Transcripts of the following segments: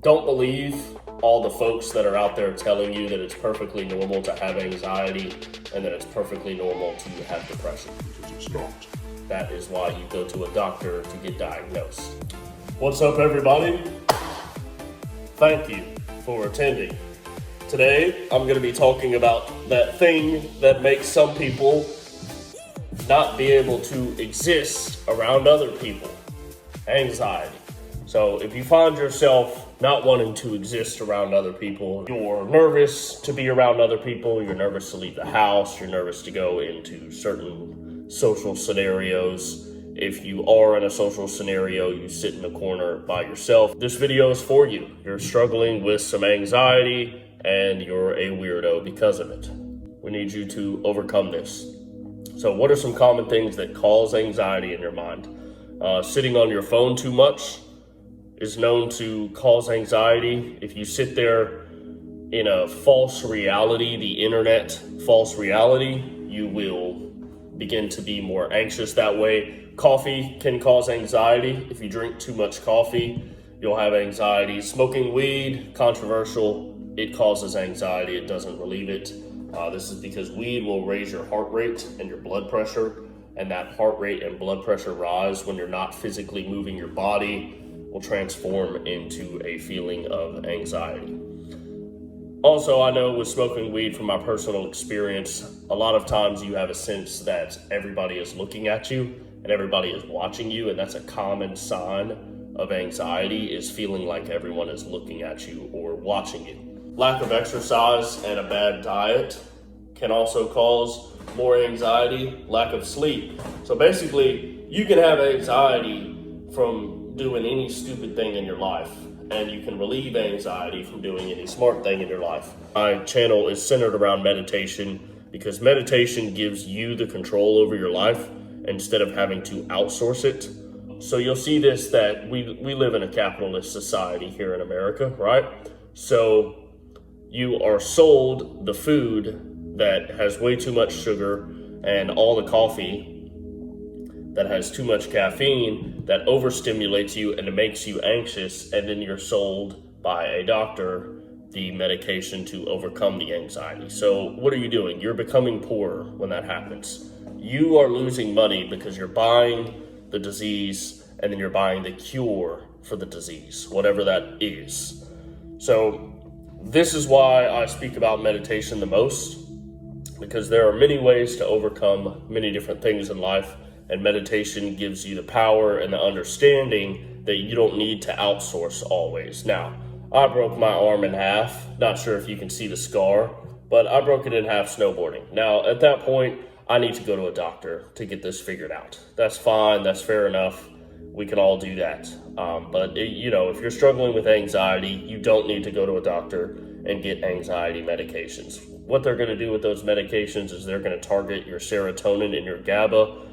Don't believe all the folks that are out there telling you that it's perfectly normal to have anxiety and that it's perfectly normal to have depression. Because it's not. That is why you go to a doctor to get diagnosed. What's up, everybody? Thank you for attending. Today, I'm going to be talking about that thing that makes some people not be able to exist around other people: anxiety. So if you find yourself not wanting to exist around other people, you're nervous to be around other people, you're nervous to leave the house, you're nervous to go into certain social scenarios. If you are in a social scenario, you sit in a corner by yourself, this video is for you. You're struggling with some anxiety and you're a weirdo because of it. We need you to overcome this. So what are some common things that cause anxiety in your mind? Sitting on your phone too much is known to cause anxiety. If you sit there in a false reality, the internet false reality, you will begin to be more anxious that way. Coffee can cause anxiety. If you drink too much coffee, you'll have anxiety. Smoking weed, controversial. It causes anxiety. It doesn't relieve it. This is because weed will raise your heart rate and your blood pressure, and that heart rate and blood pressure rise when you're not physically moving your body will transform into a feeling of anxiety. Also, I know with smoking weed, from my personal experience, a lot of times you have a sense that everybody is looking at you and everybody is watching you, and that's a common sign of anxiety, is feeling like everyone is looking at you or watching you. Lack of exercise and a bad diet can also cause more anxiety. Lack of sleep. So basically, you can have anxiety from doing any stupid thing in your life, and you can relieve anxiety from doing any smart thing in your life. My channel is centered around meditation because meditation gives you the control over your life instead of having to outsource it. So you'll see this, that we live in a capitalist society here in America, right? So you are sold the food that has way too much sugar and all the coffee that has too much caffeine that overstimulates you and it makes you anxious, and then you're sold by a doctor the medication to overcome the anxiety. So what are you doing? You're becoming poorer when that happens. You are losing money because you're buying the disease and then you're buying the cure for the disease, whatever that is. So this is why I speak about meditation the most, because there are many ways to overcome many different things in life. And meditation gives you the power and the understanding that you don't need to outsource always. Now, I broke my arm in half. Not sure if you can see the scar, but I broke it in half snowboarding. Now, at that point, I need to go to a doctor to get this figured out. That's fine. That's fair enough. We can all do that. But if you're struggling with anxiety, you don't need to go to a doctor and get anxiety medications. What they're going to do with those medications is they're going to target your serotonin and your GABA.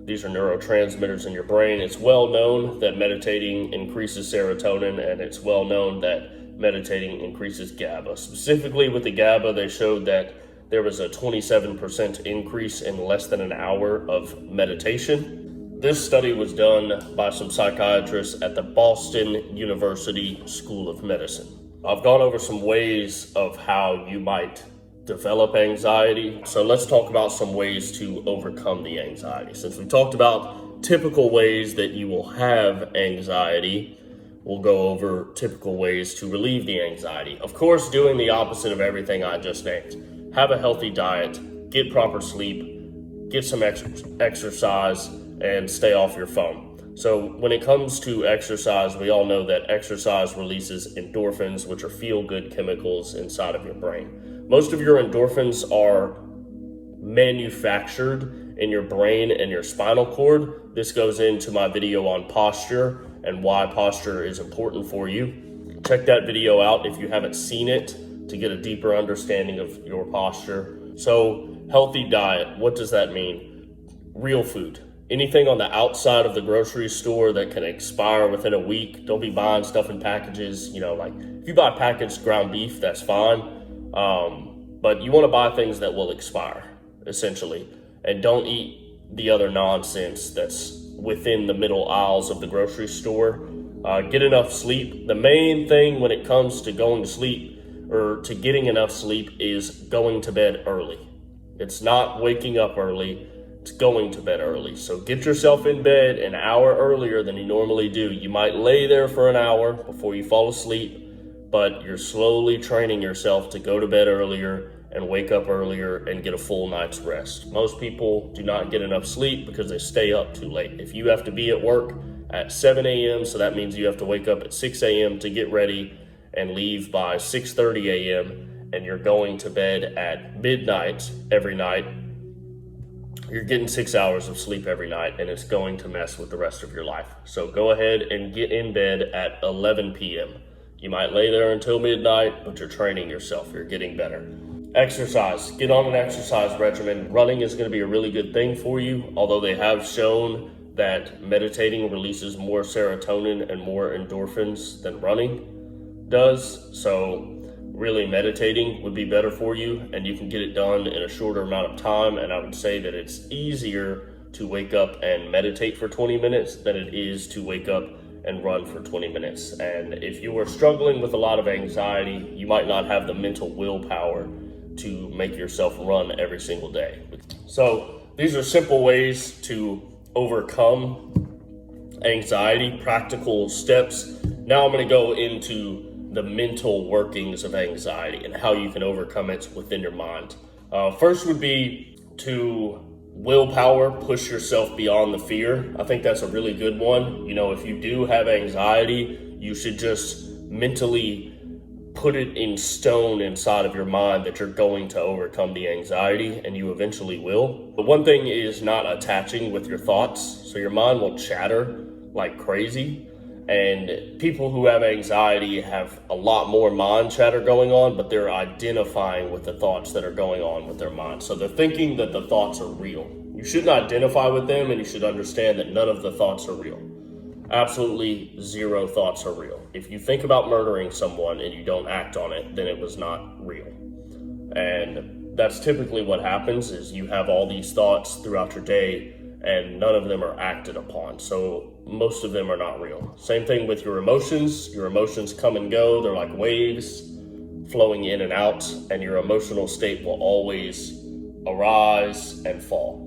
These are neurotransmitters in your brain. It's well known that meditating increases serotonin, and it's well known that meditating increases GABA. Specifically with the GABA, they showed that there was a 27% increase in less than an hour of meditation. This study was done by some psychiatrists at the Boston University School of Medicine. I've gone over some ways of how you might develop anxiety. So let's talk about some ways to overcome the anxiety. Since we talked about typical ways that you will have anxiety, we'll go over typical ways to relieve the anxiety. Of course, doing the opposite of everything I just named. Have a healthy diet, get proper sleep, get some exercise, and stay off your phone. So when it comes to exercise, we all know that exercise releases endorphins, which are feel-good chemicals inside of your brain. Most of your endorphins are manufactured in your brain and your spinal cord. This goes into my video on posture and why posture is important for you. Check that video out if you haven't seen it to get a deeper understanding of your posture. So, healthy diet, what does that mean? Real food. Anything on the outside of the grocery store that can expire within a week. Don't be buying stuff in packages. Like if you buy packaged ground beef, that's fine. But you want to buy things that will expire, essentially, and don't eat the other nonsense that's within the middle aisles of the grocery store. Get enough sleep. The main thing when it comes to going to sleep or to getting enough sleep is going to bed early. It's not waking up early, it's going to bed early. So get yourself in bed an hour earlier than you normally do. You might lay there for an hour before you fall asleep, but you're slowly training yourself to go to bed earlier and wake up earlier and get a full night's rest. Most people do not get enough sleep because they stay up too late. If you have to be at work at 7 a.m., so that means you have to wake up at 6 a.m. to get ready and leave by 6:30 a.m., and you're going to bed at midnight every night, you're getting 6 hours of sleep every night, and it's going to mess with the rest of your life. So go ahead and get in bed at 11 p.m. You might lay there until midnight, but you're training yourself. You're getting better. Exercise. Get on an exercise regimen. Running is going to be a really good thing for you, although they have shown that meditating releases more serotonin and more endorphins than running does. So really meditating would be better for you, and you can get it done in a shorter amount of time. And I would say that it's easier to wake up and meditate for 20 minutes than it is to wake up and run for 20 minutes. And if you are struggling with a lot of anxiety, you might not have the mental willpower to make yourself run every single day. So these are simple ways to overcome anxiety, practical steps. Now I'm going to go into the mental workings of anxiety and how you can overcome it within your mind. First would be to willpower, push yourself beyond the fear. I think that's a really good one. You know, if you do have anxiety, you should just mentally put it in stone inside of your mind that you're going to overcome the anxiety, and you eventually will. But one thing is not attaching with your thoughts. So your mind will chatter like crazy. And people who have anxiety have a lot more mind chatter going on, but they're identifying with the thoughts that are going on with their mind. So they're thinking that the thoughts are real. You shouldn't identify with them, and you should understand that none of the thoughts are real. Absolutely zero thoughts are real. If you think about murdering someone and you don't act on it, then it was not real. And that's typically what happens, is you have all these thoughts throughout your day and none of them are acted upon. So most of them are not real. Same thing with your emotions. Your emotions come and go. They're like waves flowing in and out, and your emotional state will always arise and fall.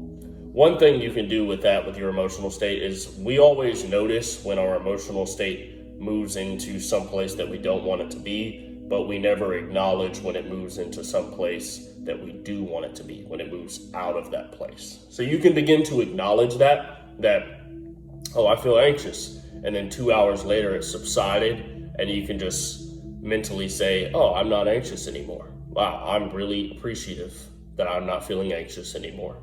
One thing you can do with that, with your emotional state, is we always notice when our emotional state moves into some place that we don't want it to be, but we never acknowledge when it moves into some place that we do want it to be, when it moves out of that place. So you can begin to acknowledge that, oh, I feel anxious. And then 2 hours later it subsided, and you can just mentally say, oh, I'm not anxious anymore. Wow, I'm really appreciative that I'm not feeling anxious anymore.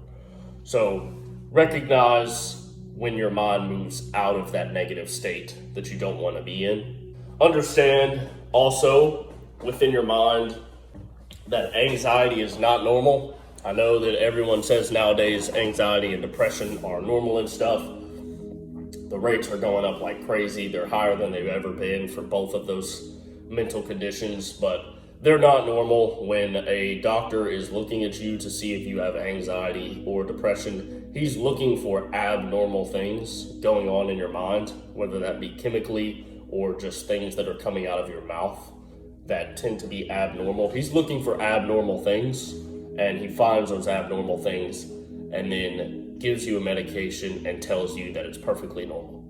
So recognize when your mind moves out of that negative state that you don't want to be in. Understand also within your mind that anxiety is not normal. I know that everyone says nowadays anxiety and depression are normal and stuff. The rates are going up like crazy. They're higher than they've ever been for both of those mental conditions, but they're not normal. When a doctor is looking at you to see if you have anxiety or depression, he's looking for abnormal things going on in your mind, whether that be chemically or just things that are coming out of your mouth that tend to be abnormal. He's looking for abnormal things, and he finds those abnormal things and then gives you a medication and tells you that it's perfectly normal.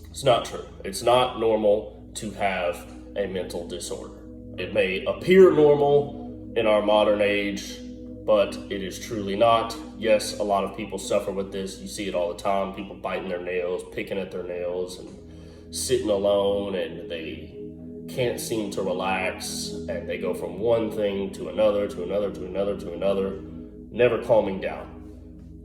It's not true. It's not normal to have a mental disorder. It may appear normal in our modern age, but it is truly not. Yes, a lot of people suffer with this. You see it all the time. People biting their nails, picking at their nails, and sitting alone, and they can't seem to relax, and they go from one thing to another, to another, to another, to another, never calming down.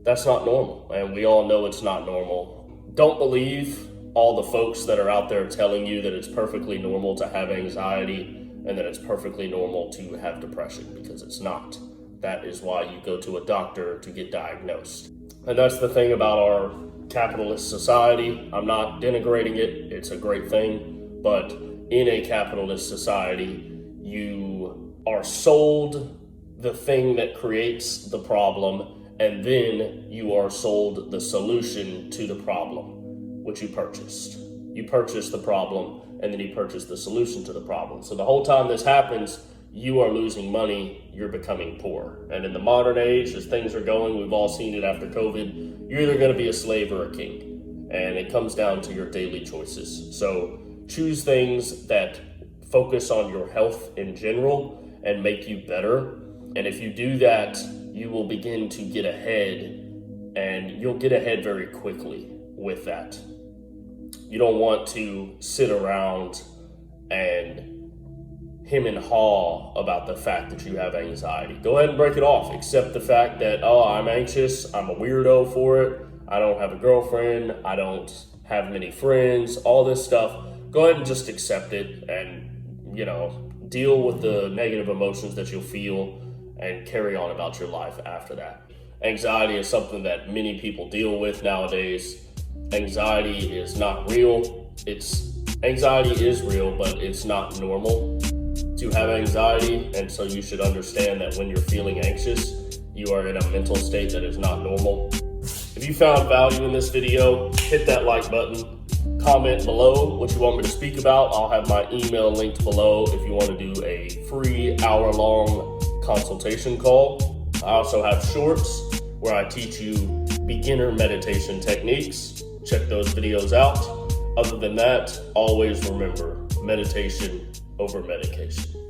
That's not normal, and we all know it's not normal. Don't believe all the folks that are out there telling you that it's perfectly normal to have anxiety and that it's perfectly normal to have depression, because it's not. That is why you go to a doctor to get diagnosed. And that's the thing about our capitalist society. I'm not denigrating it. It's a great thing, but in a capitalist society, you are sold the thing that creates the problem, and then you are sold the solution to the problem, which you purchased. You purchase the problem, and then you purchase the solution to the problem. So the whole time this happens, you are losing money, you're becoming poor. And in the modern age, as things are going, we've all seen it after COVID, you're either gonna be a slave or a king. And it comes down to your daily choices. So choose things that focus on your health in general and make you better. And if you do that, you will begin to get ahead, and you'll get ahead very quickly with that. You don't want to sit around and hem and haw about the fact that you have anxiety. Go ahead and break it off. Accept the fact that, oh, I'm anxious, I'm a weirdo for it, I don't have a girlfriend, I don't have many friends, all this stuff. Go ahead and just accept it and, deal with the negative emotions that you'll feel and carry on about your life after that. Anxiety is something that many people deal with nowadays. Anxiety is not real. Anxiety is real, but it's not normal to have anxiety. And so you should understand that when you're feeling anxious, you are in a mental state that is not normal. If you found value in this video, hit that like button. Comment below what you want me to speak about. I'll have my email linked below if you want to do a free hour-long consultation call. I also have shorts where I teach you beginner meditation techniques. Check those videos out. Other than that, always remember meditation over medication.